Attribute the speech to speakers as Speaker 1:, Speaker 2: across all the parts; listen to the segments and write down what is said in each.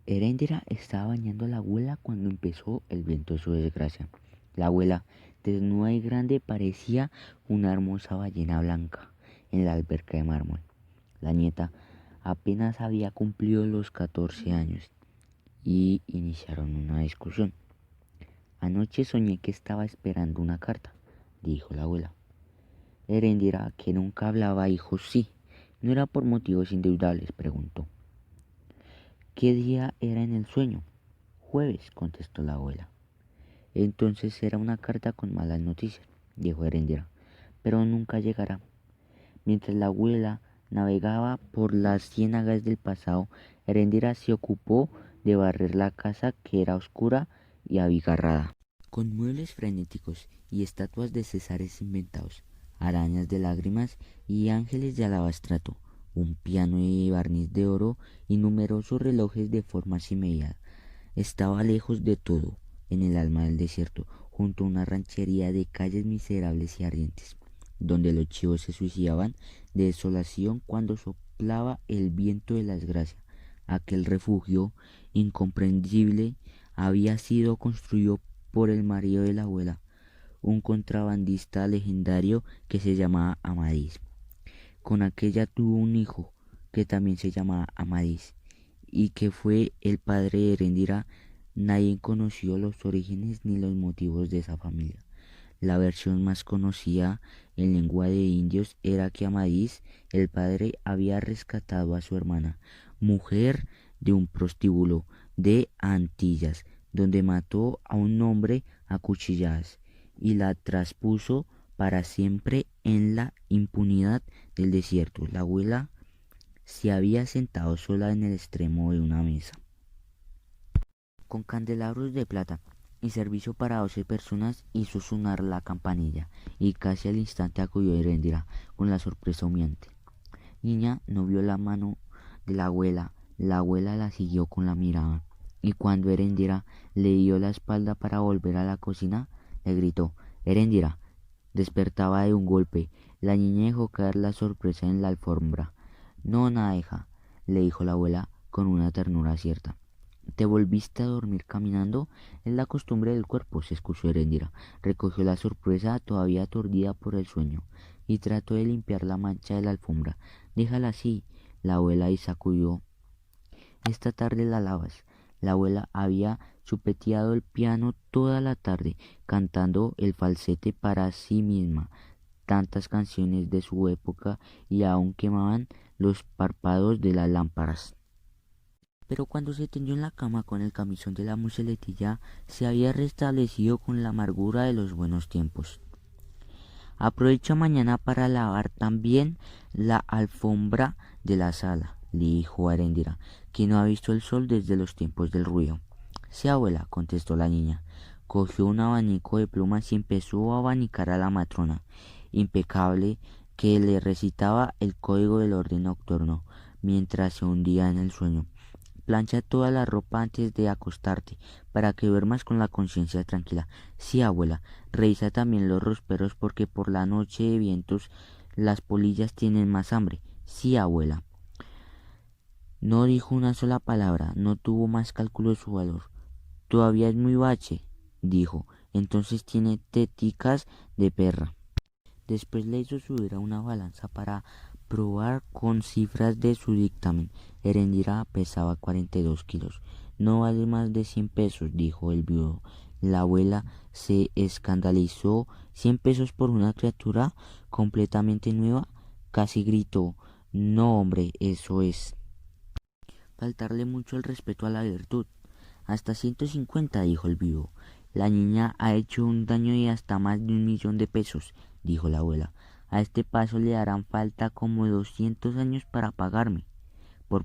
Speaker 1: Heréndira estaba bañando a la abuela cuando empezó el viento de su desgracia. La abuela, desnuda y grande, parecía una hermosa ballena blanca en la alberca de mármol. La nieta apenas había cumplido los 14 años y iniciaron una discusión. Anoche soñé que estaba esperando una carta, dijo la abuela. Heréndira, que nunca hablaba, dijo sí. ¿No era por motivos indeudables?, preguntó. ¿Qué día era en el sueño? Jueves, contestó la abuela. Entonces era una carta con malas noticias, dijo Heréndira, pero nunca llegará. Mientras la abuela navegaba por las ciénagas del pasado, Heréndira se ocupó de barrer la casa, que era oscura y abigarrada, con muebles frenéticos y estatuas de Césares inventados, arañas de lágrimas y ángeles de alabastrato, un piano y barniz de oro y numerosos relojes de formas y medidas. Estaba lejos de todo, en el alma del desierto, junto a una ranchería de calles miserables y ardientes, donde los chivos se suicidaban de desolación cuando soplaba el viento de la desgracia. Aquel refugio incomprensible había sido construido por el marido de la abuela, un contrabandista legendario que se llamaba Amadís. Con aquella tuvo un hijo que también se llamaba Amadís y que fue el padre de Heréndira. Nadie conoció los orígenes ni los motivos de esa familia. La versión más conocida en lengua de indios era que Amadís, el padre, había rescatado a su hermana, mujer de un prostíbulo de Antillas, donde mató a un hombre a cuchilladas y la traspuso para siempre en la impunidad del desierto. La abuela se había sentado sola en el extremo de una mesa, con candelabros de plata y servicio para 12 personas. Hizo sonar la campanilla y casi al instante acudió Heréndira con la sorpresa humeante. Niña no vio la mano de la abuela la siguió con la mirada, y cuando Heréndira le dio la espalda para volver a la cocina, le gritó: Heréndira. Despertaba de un golpe. La niña dejó caer la sorpresa en la alfombra. No, nada, hija, le dijo la abuela con una ternura cierta. ¿Te volviste a dormir caminando? Es la costumbre del cuerpo, se excusó Heréndira. Recogió la sorpresa, todavía aturdida por el sueño, y trató de limpiar la mancha de la alfombra. Déjala así, la abuela, y sacudió. Esta tarde la lavas. La abuela había chupeteado el piano toda la tarde, cantando el falsete para sí misma, tantas canciones de su época, y aún quemaban los párpados de las lámparas. Pero cuando se tendió en la cama con el camisón de la museletilla, se había restablecido con la amargura de los buenos tiempos. Aprovecha mañana para lavar también la alfombra de la sala, le dijo a Heréndira, que no ha visto el sol desde los tiempos del ruido. Sí, abuela, contestó la niña. Cogió un abanico de plumas y empezó a abanicar a la matrona, impecable, que le recitaba el código del orden nocturno, mientras se hundía en el sueño. Plancha toda la ropa antes de acostarte, para que duermas con la conciencia tranquila. Sí, abuela, revisa también los rosperos, porque por la noche de vientos las polillas tienen más hambre. Sí, abuela. No dijo una sola palabra, no tuvo más cálculo de su valor. Todavía es muy bache, dijo. Entonces tiene teticas de perra. Después le hizo subir a una balanza para probar con cifras de su dictamen. Heréndira pesaba 42 kilos. No vale más de 100 pesos, dijo el viudo. La abuela se escandalizó. ¿100 pesos por una criatura completamente nueva? Casi gritó. No, hombre, eso es faltarle mucho el respeto a la virtud. Hasta 150, dijo el viudo. La niña ha hecho un daño de hasta más de 1 millón de pesos, dijo la abuela. A este paso le harán falta como 200 años para pagarme, por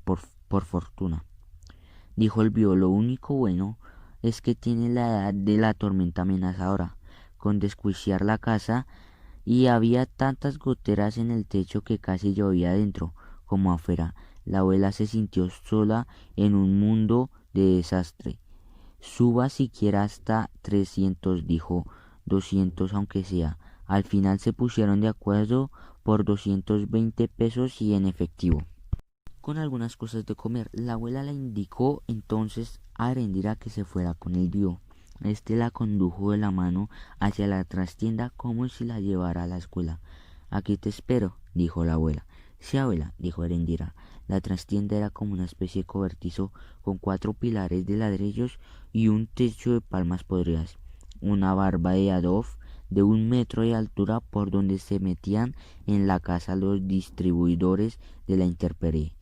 Speaker 1: fortuna, dijo el viudo. Lo único bueno es que tiene la edad de la tormenta amenazadora, con desjuiciar la casa, y había tantas goteras en el techo que casi llovía dentro como afuera. La abuela se sintió sola en un mundo de desastre. Suba siquiera hasta 300, dijo. 200 aunque sea. Al final se pusieron de acuerdo por 220 pesos y en efectivo. con algunas cosas de comer. La abuela le indicó entonces a Erendira que se fuera con el viudo. Este la condujo de la mano hacia la trastienda como si la llevara a la escuela. Aquí te espero, dijo la abuela. Sí, abuela, dijo Erendira. La trastienda era como una especie de cobertizo con 4 pilares de ladrillos y un techo de palmas podridas. Una barba de adobe de 1 metro de altura por donde se metían en la casa los distribuidores de la intemperie.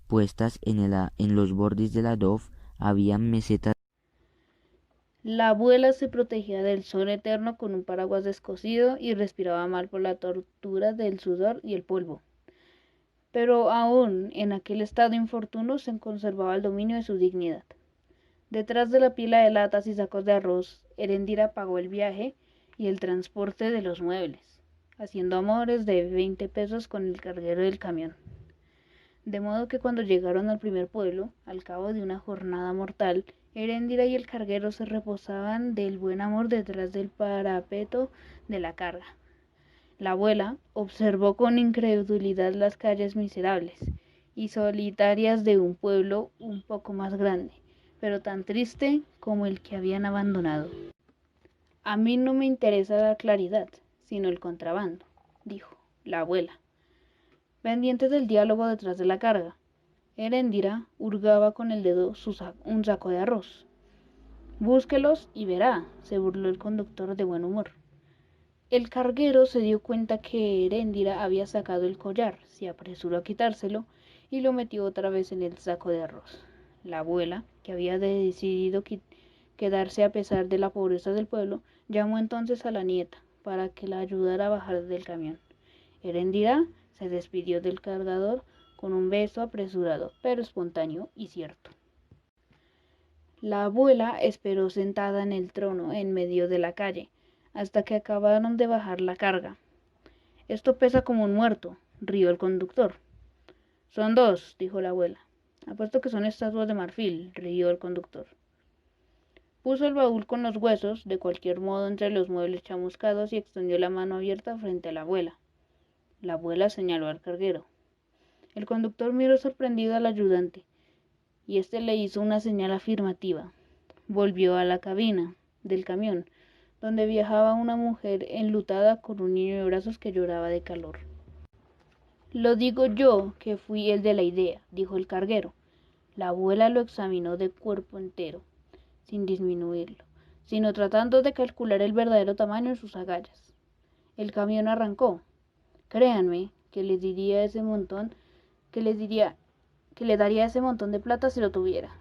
Speaker 1: Puestas en los bordes de la adobe había mesetas.
Speaker 2: La abuela se protegía del sol eterno con un paraguas descosido y respiraba mal por la tortura del sudor y el polvo. Pero aún en aquel estado infortuno se conservaba el dominio de su dignidad. Detrás de la pila de latas y sacos de arroz, Erendira pagó el viaje y el transporte de los muebles, haciendo amores de 20 pesos con el carguero del camión. De modo que cuando llegaron al primer pueblo, al cabo de una jornada mortal, Heréndira y el carguero se reposaban del buen amor detrás del parapeto de la carga. La abuela observó con incredulidad las calles miserables y solitarias de un pueblo un poco más grande, pero tan triste como el que habían abandonado. A mí no me interesa la claridad, sino el contrabando, dijo la abuela, pendiente del diálogo detrás de la carga. Heréndira hurgaba con el dedo un saco de arroz. Búsquelos y verá, se burló el conductor de buen humor. El carguero se dio cuenta que Heréndira había sacado el collar, se apresuró a quitárselo y lo metió otra vez en el saco de arroz. La abuela, que había decidido quedarse a pesar de la pobreza del pueblo, llamó entonces a la nieta para que la ayudara a bajar del camión. Heréndira se despidió del cargador con un beso apresurado, pero espontáneo y cierto. La abuela esperó sentada en el trono en medio de la calle, hasta que acabaron de bajar la carga. Esto pesa como un muerto, rió el conductor. Son 2, dijo la abuela. Apuesto que son estatuas de marfil, rió el conductor. Puso el baúl con los huesos, de cualquier modo, entre los muebles chamuscados y extendió la mano abierta frente a la abuela. La abuela señaló al carguero. El conductor miró sorprendido al ayudante, y éste le hizo una señal afirmativa. Volvió a la cabina del camión, donde viajaba una mujer enlutada con un niño de brazos que lloraba de calor. Lo digo yo, que fui el de la idea, dijo el carguero. La abuela lo examinó de cuerpo entero, sin disminuirlo, sino tratando de calcular el verdadero tamaño de sus agallas. El camión arrancó. Créanme que les diría ese montón, que les diría que le daría ese montón de plata si lo tuviera,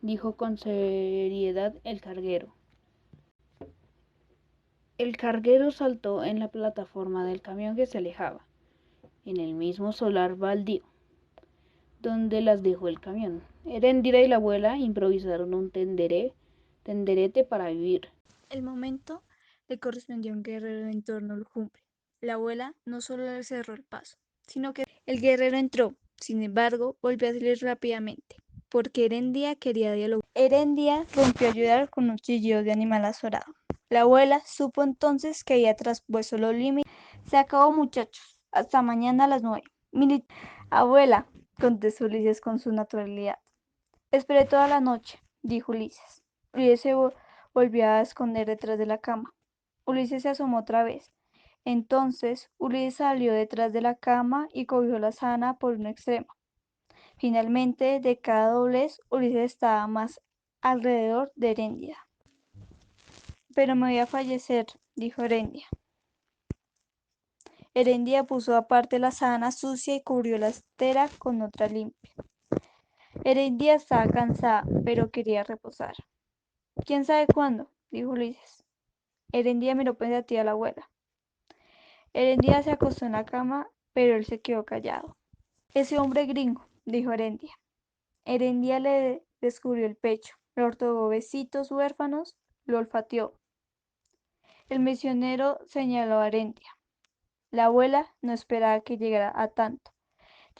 Speaker 2: dijo con seriedad el carguero. El carguero saltó en la plataforma del camión que se alejaba, en el mismo solar baldío, donde las dejó el camión. Heréndira y la abuela improvisaron un tenderete para vivir.
Speaker 3: El momento le correspondió a un guerrero en torno al lumbre. La abuela no solo le cerró el paso, sino que el guerrero entró. Sin embargo, volvió a salir rápidamente, porque Herendia quería dialogar. Herendia rompió a ayudar con un chillido de animal azorado. La abuela supo entonces que había traspuesto los límites. Se acabó, muchachos. Hasta mañana a las 9. Abuela, contestó Ulises con su naturalidad. Esperé toda la noche, dijo Ulises. Ulises se volvió a esconder detrás de la cama. Ulises se asomó otra vez. Entonces Ulises salió detrás de la cama y cogió la sábana por un extremo. Finalmente, de cada doblez, Ulises estaba más alrededor de Herendia. Pero me voy a fallecer, dijo Herendia. Herendia puso aparte la sábana sucia y cubrió la estera con otra limpia. Herendia estaba cansada, pero quería reposar. ¿Quién sabe cuándo?, dijo Ulises. Herendia miró pensativa a la abuela. Herendia se acostó en la cama, pero él se quedó callado. Ese hombre gringo, dijo Herendia. Herendia le descubrió el pecho, le otorgó besitos huérfanos, lo olfateó. El misionero señaló a Herendia. La abuela no esperaba que llegara a tanto.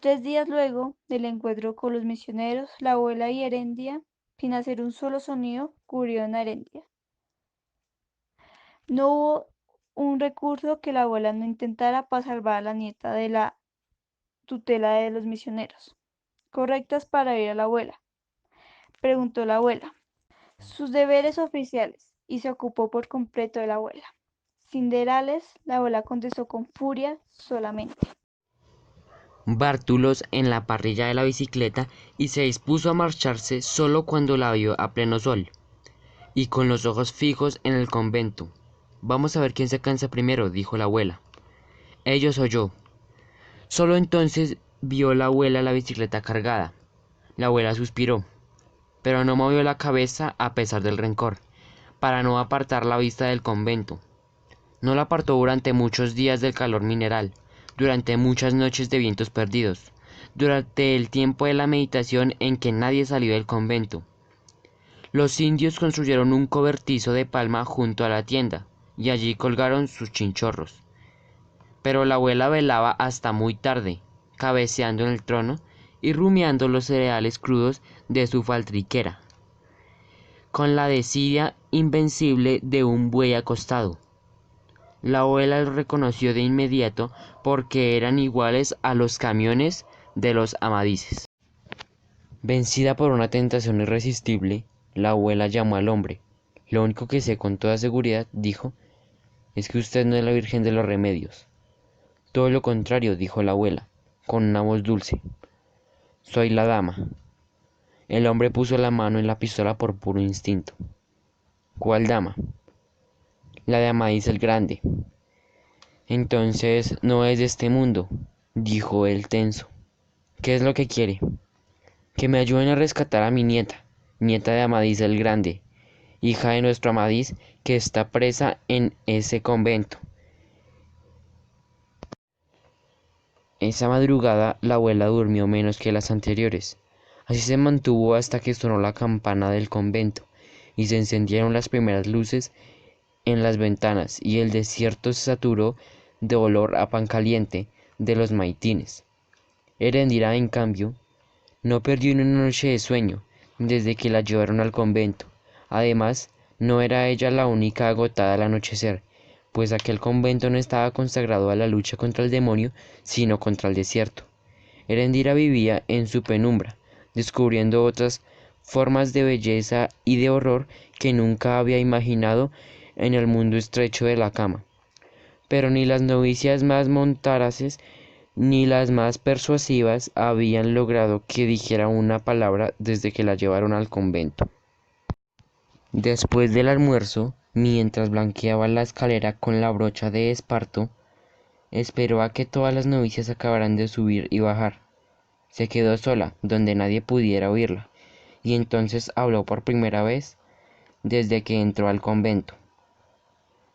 Speaker 3: 3 días luego del encuentro con los misioneros, la abuela y Herendia, sin hacer un solo sonido, cubrieron a Herendia. No hubo un recurso que la abuela no intentara para salvar a la nieta de la tutela de los misioneros. correctas para ir a la abuela? Preguntó la abuela. Sus deberes oficiales, y se ocupó por completo de la abuela. Cinderales, la abuela contestó con furia solamente.
Speaker 4: Bartulos en la parrilla de la bicicleta y se dispuso a marcharse solo cuando la vio a pleno sol y con los ojos fijos en el convento. Vamos a ver quién se cansa primero, dijo la abuela. Ellos o yo. Solo entonces vio la abuela la bicicleta cargada. La abuela suspiró, pero no movió la cabeza a pesar del rencor, para no apartar la vista del convento. No la apartó durante muchos días del calor mineral, durante muchas noches de vientos perdidos, durante el tiempo de la meditación en que nadie salió del convento. Los indios construyeron un cobertizo de palma junto a la tienda, y allí colgaron sus chinchorros. Pero la abuela velaba hasta muy tarde, cabeceando en el trono y rumiando los cereales crudos de su faltriquera, con la desidia invencible de un buey acostado. La abuela los reconoció de inmediato porque eran iguales a los camiones de los Amadises. Vencida por una tentación irresistible, la abuela llamó al hombre. Lo único que sé con toda seguridad, dijo, es que usted no es la Virgen de los Remedios. Todo lo contrario, dijo la abuela, con una voz dulce. Soy la dama. El hombre puso la mano en la pistola por puro instinto. ¿Cuál dama? La de Amadís el Grande. Entonces no es de este mundo, dijo él tenso. ¿Qué es lo que quiere? Que me ayuden a rescatar a mi nieta, nieta de Amadís el Grande, hija de nuestro Amadís que está presa en ese convento. Esa madrugada la abuela durmió menos que las anteriores. Así se mantuvo hasta que sonó la campana del convento y se encendieron las primeras luces en las ventanas y el desierto se saturó de olor a pan caliente de los maitines. Erendira, en cambio, no perdió ni una noche de sueño desde que la llevaron al convento. Además, no era ella la única agotada al anochecer, pues aquel convento no estaba consagrado a la lucha contra el demonio, sino contra el desierto. Erendira vivía en su penumbra, descubriendo otras formas de belleza y de horror que nunca había imaginado en el mundo estrecho de la cama. Pero ni las novicias más montaraces ni las más persuasivas habían logrado que dijera una palabra desde que la llevaron al convento. Después del almuerzo, mientras blanqueaba la escalera con la brocha de esparto, esperó a que todas las novicias acabaran de subir y bajar. Se quedó sola, donde nadie pudiera oírla, y entonces habló por primera vez desde que entró al convento.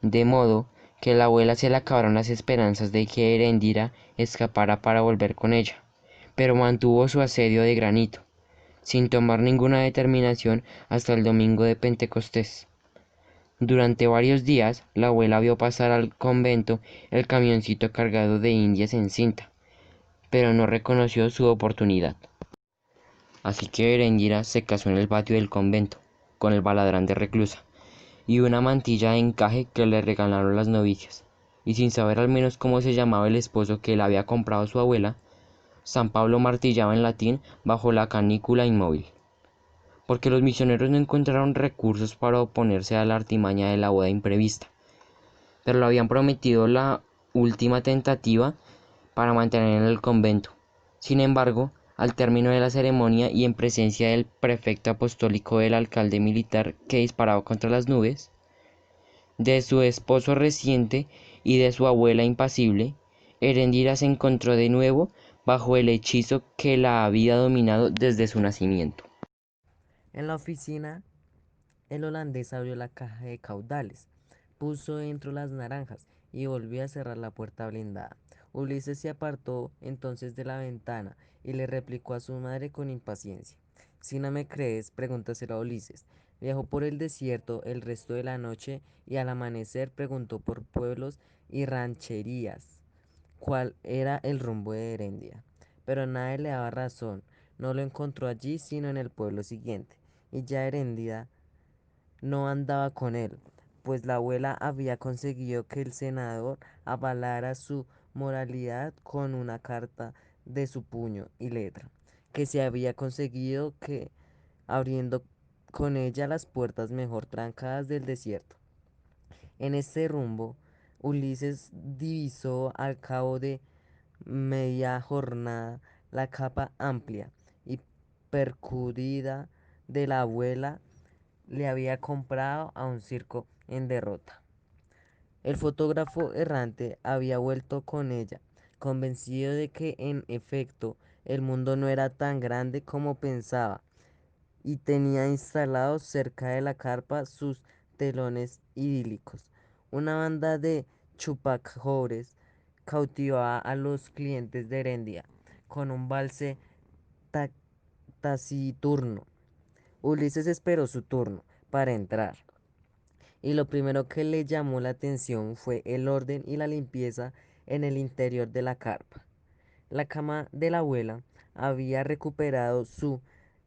Speaker 4: De modo que a la abuela se le acabaron las esperanzas de que Heréndira escapara para volver con ella, pero mantuvo su asedio de granito, sin tomar ninguna determinación hasta el domingo de Pentecostés. Durante varios días la abuela vio pasar al convento el camioncito cargado de indias en cinta, pero no reconoció su oportunidad. Así que Heréndira se casó en el patio del convento, con el baladrán de reclusa, y una mantilla de encaje que le regalaron las novicias, y sin saber al menos cómo se llamaba el esposo que le había comprado su abuela, San Pablo martillaba en latín bajo la canícula inmóvil, porque los misioneros no encontraron recursos para oponerse a la artimaña de la boda imprevista, pero le habían prometido la última tentativa para mantener en el convento. Sin embargo, al término de la ceremonia y en presencia del prefecto apostólico del alcalde militar que disparaba contra las nubes, de su esposo reciente y de su abuela impasible, Erendira se encontró de nuevo bajo el hechizo que la había dominado desde su nacimiento.
Speaker 5: En la oficina, el holandés abrió la caja de caudales, puso dentro las naranjas y volvió a cerrar la puerta blindada. Ulises se apartó entonces de la ventana y le replicó a su madre con impaciencia. Si no me crees, pregúntaselo a Ulises. Viajó por el desierto el resto de la noche y al amanecer preguntó por pueblos y rancherías cuál era el rumbo de Herendia. Pero nadie le daba razón, no lo encontró allí sino en el pueblo siguiente, y ya Herendia no andaba con él, pues la abuela había conseguido que el senador avalara su moralidad con una carta de su puño y letra, que se había conseguido que abriendo con ella las puertas mejor trancadas del desierto. En este rumbo, Ulises divisó al cabo de media jornada la capa amplia y percudida de la abuela le había comprado a un circo en derrota. El fotógrafo errante había vuelto con ella, convencido de que en efecto el mundo no era tan grande como pensaba, y tenía instalados cerca de la carpa sus telones idílicos. Una banda de chupacabras cautivaba a los clientes de Herendia con un valse ta- taciturno. Ulises esperó su turno para entrar, y lo primero que le llamó la atención fue el orden y la limpieza en el interior de la carpa. La cama de la abuela había recuperado su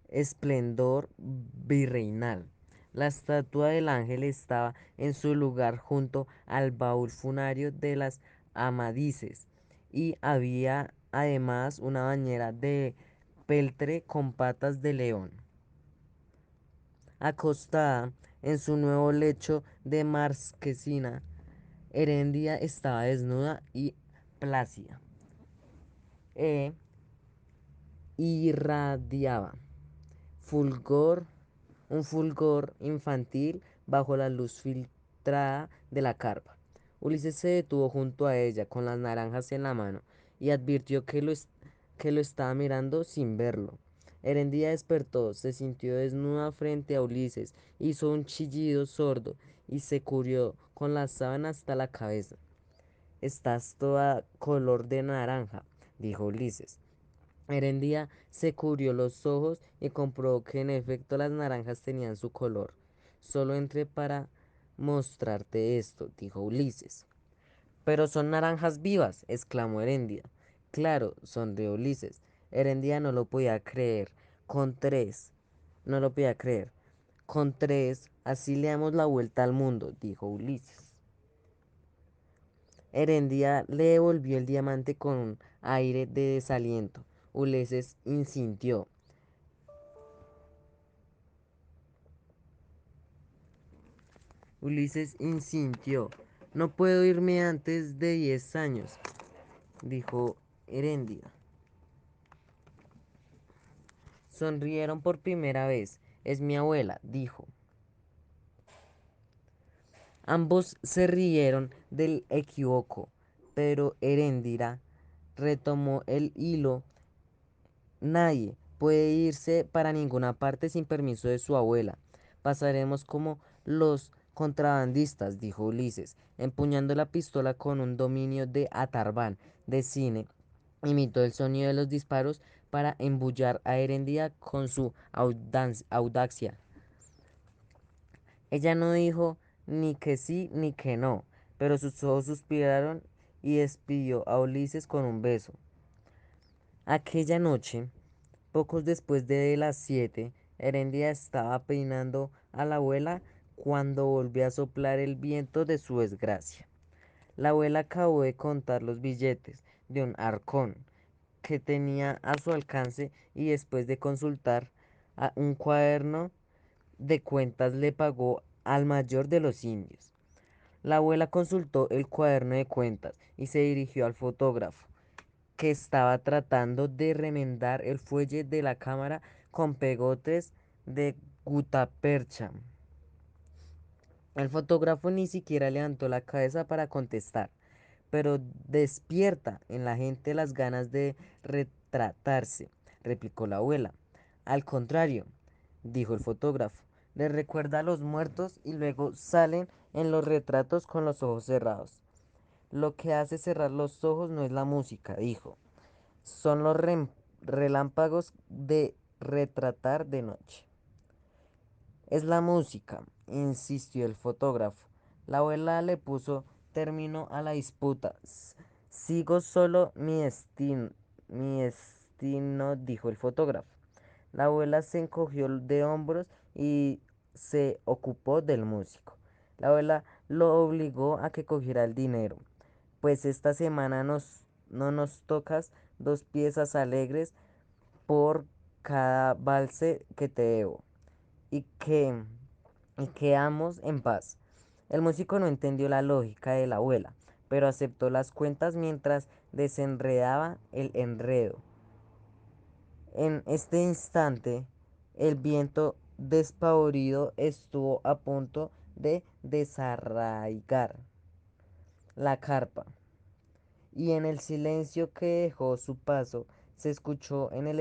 Speaker 5: esplendor virreinal. La estatua del ángel estaba en su lugar junto al baúl funerario de las Amadises, y había además una bañera de peltre con patas de león. Acostada en su nuevo lecho de marquesina, Herendia estaba desnuda y plácida. E irradiaba fulgor, un fulgor infantil bajo la luz filtrada de la carpa. Ulises se detuvo junto a ella con las naranjas en la mano y advirtió que lo estaba mirando sin verlo. Herendía despertó, se sintió desnuda frente a Ulises, hizo un chillido sordo y se cubrió con la sábana hasta la cabeza. Estás toda color de naranja, dijo Ulises. Herendía se cubrió los ojos y comprobó que en efecto las naranjas tenían su color. Solo entré para mostrarte esto, dijo Ulises. Pero son naranjas vivas, exclamó Herendía. Claro, sonrió Ulises. Herendía no lo podía creer. Con tres. No lo podía creer. Con tres, así le damos la vuelta al mundo, dijo Ulises. Herendía le devolvió el diamante con un aire de desaliento. Ulises insintió. Ulises insintió. No puedo irme antes de 10 años, dijo Herendia. Sonrieron por primera vez. Es mi abuela, dijo. Ambos se rieron del equívoco, pero Herendira retomó el hilo. Nadie puede irse para ninguna parte sin permiso de su abuela. Pasaremos como los contrabandistas, dijo Ulises, empuñando la pistola con un dominio de Atarbán de cine. Imitó el sonido de los disparos para embullar a Herendía con su audacia. Ella no dijo ni que sí ni que no, pero sus ojos suspiraron y despidió a Ulises con un beso. Aquella noche, pocos después de las 7, Herendia estaba peinando a la abuela cuando volvió a soplar el viento de su desgracia. La abuela acabó de contar los billetes de un arcón que tenía a su alcance, y después de consultar un cuaderno de cuentas le pagó al mayor de los indios. La abuela consultó el cuaderno de cuentas y se dirigió al fotógrafo, que estaba tratando de remendar el fuelle de la cámara con pegotes de gutapercha. El fotógrafo ni siquiera levantó la cabeza para contestar, pero despierta en la gente las ganas de retratarse, replicó la abuela. Al contrario, dijo el fotógrafo, les recuerda a los muertos y luego salen en los retratos con los ojos cerrados. Lo que hace cerrar los ojos no es la música, dijo, son los relámpagos de retratar de noche. Es la música, insistió el fotógrafo. La abuela le puso término a la disputa. Sigo solo mi destino, dijo el fotógrafo. La abuela se encogió de hombros y se ocupó del músico. La abuela lo obligó a que cogiera el dinero. Pues esta semana no nos tocas dos piezas alegres por cada valse que te debo y que quedamos en paz. El músico no entendió la lógica de la abuela, pero aceptó las cuentas mientras desenredaba el enredo. En este instante, el viento despavorido estuvo a punto de desarraigar la carpa, y en el silencio que dejó su paso se escuchó en el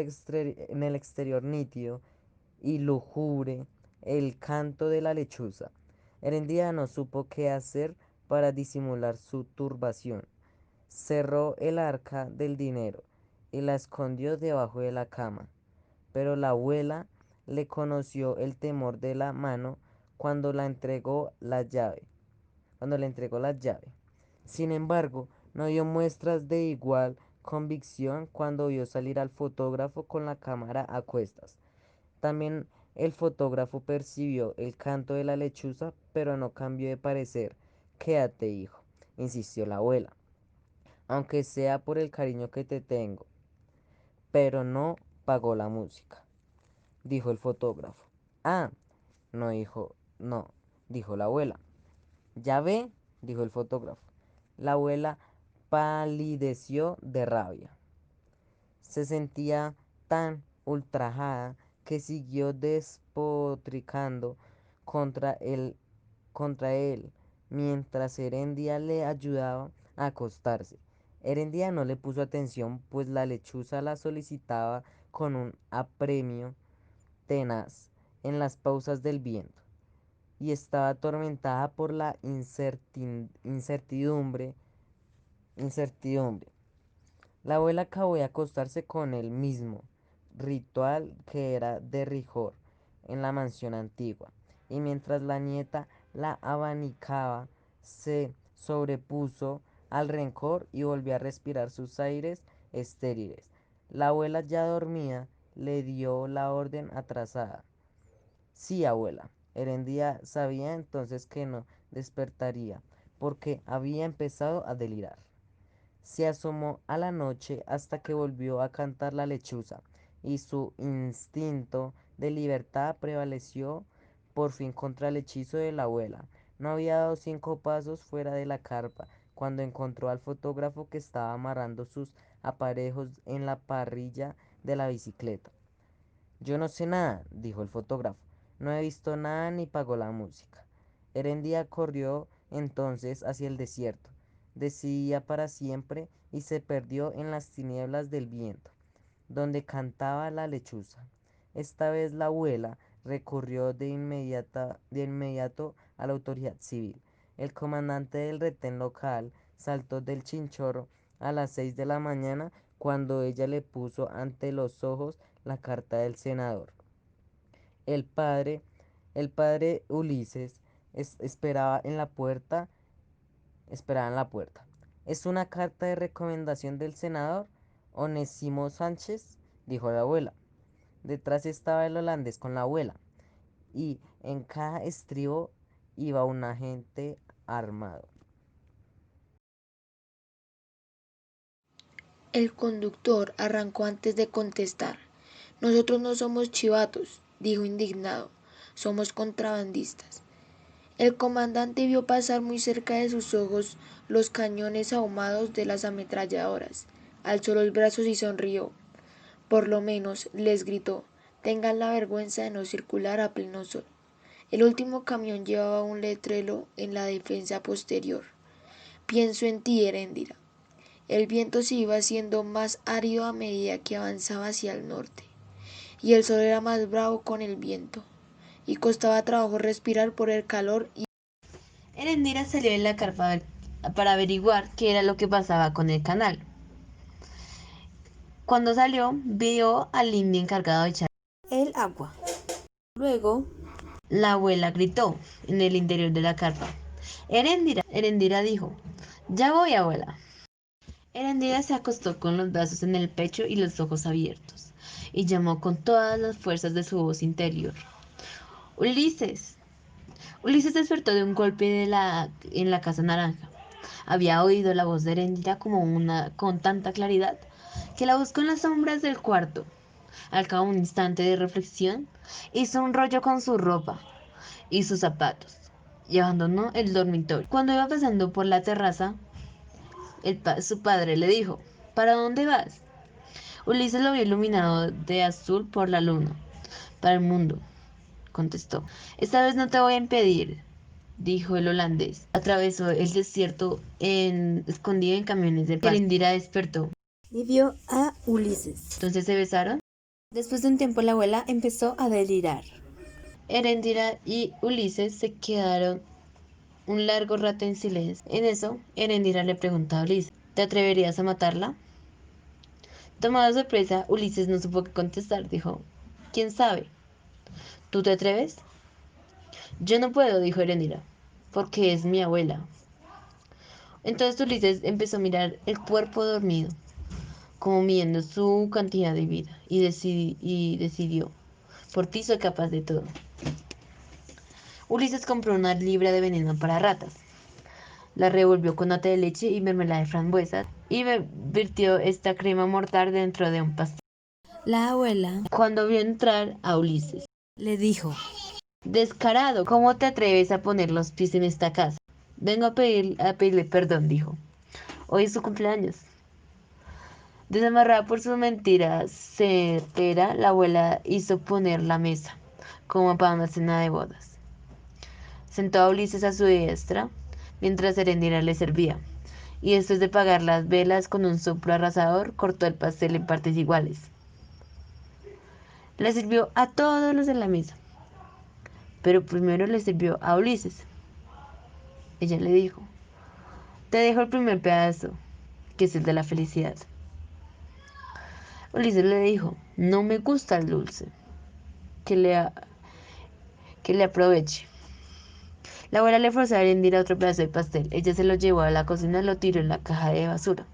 Speaker 5: exterior nítido y lúgubre el canto de la lechuza. Herendía no supo qué hacer para disimular su turbación. Cerró el arca del dinero y la escondió debajo de la cama. Pero la abuela le conoció el temor de la mano cuando la entregó la llave. Cuando le entregó la llave. Sin embargo, no dio muestras de igual convicción cuando vio salir al fotógrafo con la cámara a cuestas. También el fotógrafo percibió el canto de la lechuza, pero no cambió de parecer. Quédate, hijo, insistió la abuela, aunque sea por el cariño que te tengo. Pero no pagó la música, dijo el fotógrafo. Ah, no, dijo la abuela. Ya ve, dijo el fotógrafo. La abuela palideció de rabia. Se sentía tan ultrajada que siguió despotricando contra él, mientras Herendia le ayudaba a acostarse. Herendia no le puso atención, pues la lechuza la solicitaba con un apremio tenaz en las pausas del viento, y estaba atormentada por la incertidumbre. La abuela acabó de acostarse con el mismo ritual que era de rigor en la mansión antigua, y mientras la nieta la abanicaba, se sobrepuso al rencor y volvió a respirar sus aires estériles. La abuela ya dormía, le dio la orden atrasada. Sí, abuela. Herendía sabía entonces que no despertaría, porque había empezado a delirar. Se asomó a la noche hasta que volvió a cantar la lechuza, y su instinto de libertad prevaleció por fin contra el hechizo de la abuela. No había dado 5 pasos fuera de la carpa cuando encontró al fotógrafo que estaba amarrando sus aparejos en la parrilla de la bicicleta. Yo no sé nada, dijo el fotógrafo. No he visto nada ni pagó la música. Herendía corrió entonces hacia el desierto, decidida para siempre, y se perdió en las tinieblas del viento, donde cantaba la lechuza. Esta vez la abuela recurrió de inmediato a la autoridad civil. El comandante del retén local saltó del chinchorro a las 6 de la mañana cuando ella le puso ante los ojos la carta del senador. El padre, el padre Ulises esperaba en la puerta. ¿Es una carta de recomendación del senador Onésimo Sánchez?, dijo la abuela. Detrás estaba el holandés con la abuela, y en cada estribo iba un agente armado.
Speaker 6: El conductor arrancó antes de contestar. Nosotros no somos chivatos, dijo indignado. Somos contrabandistas. El comandante vio pasar muy cerca de sus ojos los cañones ahumados de las ametralladoras. Alzó los brazos y sonrió. Por lo menos, les gritó, tengan la vergüenza de no circular a pleno sol. El último camión llevaba un letrero en la defensa posterior. Pienso en ti, Heréndira. El viento se iba haciendo más árido a medida que avanzaba hacia el norte, y el sol era más bravo con el viento, y costaba trabajo respirar por el calor.
Speaker 7: Erendira salió de la carpa para averiguar qué era lo que pasaba con el canal. Cuando salió, vio al indio encargado de echar
Speaker 8: el agua. Luego,
Speaker 7: la abuela gritó en el interior de la carpa. Erendira. Erendira dijo, ya voy, abuela. Erendira se acostó con los brazos en el pecho y los ojos abiertos, y llamó con todas las fuerzas de su voz interior. Ulises. Ulises despertó de un golpe en la casa naranja. Había oído la voz de Erendira con tanta claridad que la buscó en las sombras del cuarto. Al cabo de un instante de reflexión, hizo un rollo con su ropa y sus zapatos y abandonó el dormitorio. Cuando iba pasando por la terraza, su padre le dijo: ¿Para dónde vas? Ulises lo vio iluminado de azul por la luna. Para el mundo, contestó. Esta vez no te voy a impedir, dijo el holandés. Atravesó el desierto escondido en camiones de pasto. Erendira despertó.
Speaker 8: Y vio a Ulises.
Speaker 7: Entonces se besaron.
Speaker 8: Después de un tiempo la abuela empezó a delirar.
Speaker 7: Erendira y Ulises se quedaron un largo rato en silencio. En eso, Erendira le preguntó a Ulises: ¿te atreverías a matarla? Tomado de sorpresa, Ulises no supo qué contestar. Dijo: ¿quién sabe? ¿Tú te atreves? Yo no puedo, dijo Erendira, porque es mi abuela. Entonces Ulises empezó a mirar el cuerpo dormido, como midiendo su cantidad de vida, y decidió: por ti soy capaz de todo. Ulises compró una libra de veneno para ratas, la revolvió con nata de leche y mermelada de frambuesas, y vertió esta crema mortal dentro de un pastel.
Speaker 8: La abuela
Speaker 7: Cuando vio entrar a Ulises,
Speaker 8: le dijo:
Speaker 7: descarado, ¿cómo te atreves a poner los pies en esta casa? Vengo a pedirle perdón, dijo. Hoy es su cumpleaños. Desamarrada por su mentira certera, la abuela hizo poner la mesa, como para una cena de bodas. Sentó a Ulises a su diestra, mientras Erendira le servía, y después de apagar las velas con un soplo arrasador, cortó el pastel en partes iguales. Le sirvió a todos los de la mesa, pero primero le sirvió a Ulises. Ella le dijo: te dejo el primer pedazo, que es el de la felicidad. Ulises le dijo: no me gusta el dulce, que le aproveche. La abuela le forzó a Erendira otro pedazo de pastel. Ella se lo llevó a la cocina y lo tiró en la caja de basura.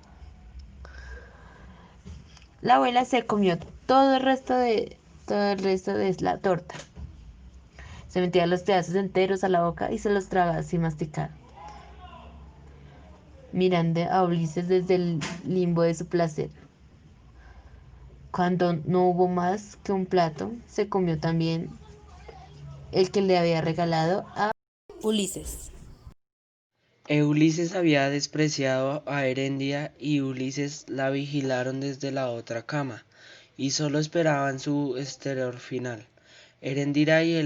Speaker 7: La abuela se comió todo el resto de la torta. Se metía los pedazos enteros a la boca y se los tragaba sin masticar, mirando a Ulises desde el limbo de su placer. Cuando no hubo más que un plato, se comió también el que le había regalado a
Speaker 8: Ulises.
Speaker 9: Ulises había despreciado a Herendia y Ulises la vigilaron desde la otra cama, y solo esperaban su exterior final. Herendira y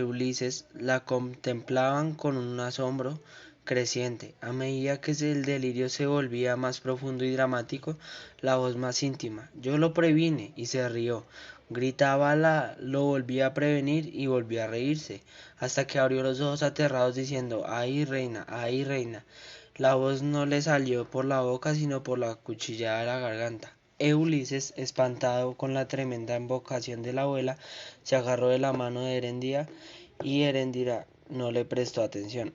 Speaker 9: Ulises la contemplaban con un asombro creciente. A medida que el delirio se volvía más profundo y dramático, la voz más íntima: yo lo previne, y se rió. Gritaba, lo volvía a prevenir y volvió a reírse, hasta que abrió los ojos aterrados diciendo: ¡ay, reina! ¡ay, reina! La voz no le salió por la boca, sino por la cuchillada de la garganta. Ulises, espantado con la tremenda invocación de la abuela, se agarró de la mano de Erendira, y Erendira no le prestó atención,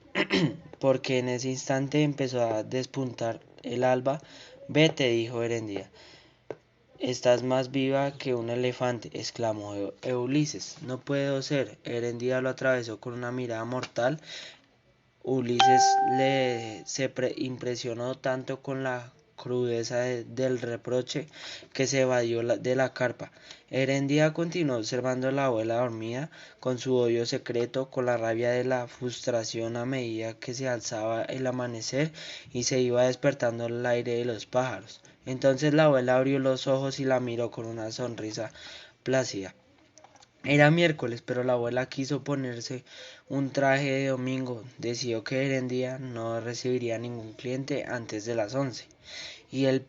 Speaker 9: porque en ese instante empezó a despuntar el alba. Vete, dijo Erendira. Estás más viva que un elefante, exclamó Ulises. No puedo ser. Erendira lo atravesó con una mirada mortal. Ulises se impresionó tanto con la crudeza del reproche que se evadió de la carpa. Erendira continuó observando a la abuela dormida, con su odio secreto, con la rabia de la frustración a medida que se alzaba el amanecer y se iba despertando el aire de los pájaros. Entonces la abuela abrió los ojos y la miró con una sonrisa plácida. Era miércoles, pero la abuela quiso ponerse un traje de domingo. Decidió que Erendira no recibiría ningún cliente antes de las 11, y le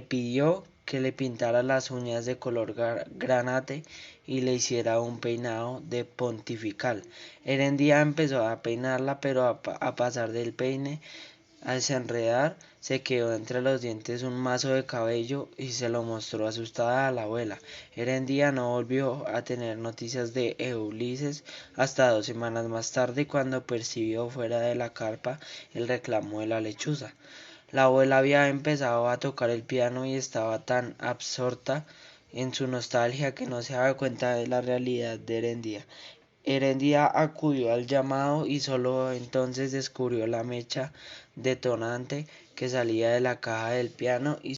Speaker 9: pidió que le pintara las uñas de color granate y le hiciera un peinado de pontifical. Erendira empezó a peinarla, pero a pasar del peine, al desenredar, se quedó entre los dientes un mazo de cabello y se lo mostró asustada a la abuela. Erendira no volvió a tener noticias de Ulises hasta 2 semanas más tarde, cuando percibió fuera de la carpa el reclamo de la lechuza. La abuela había empezado a tocar el piano y estaba tan absorta en su nostalgia que no se daba cuenta de la realidad de Erendira. Erendira acudió al llamado y solo entonces descubrió la mecha detonante que salía de la caja del piano y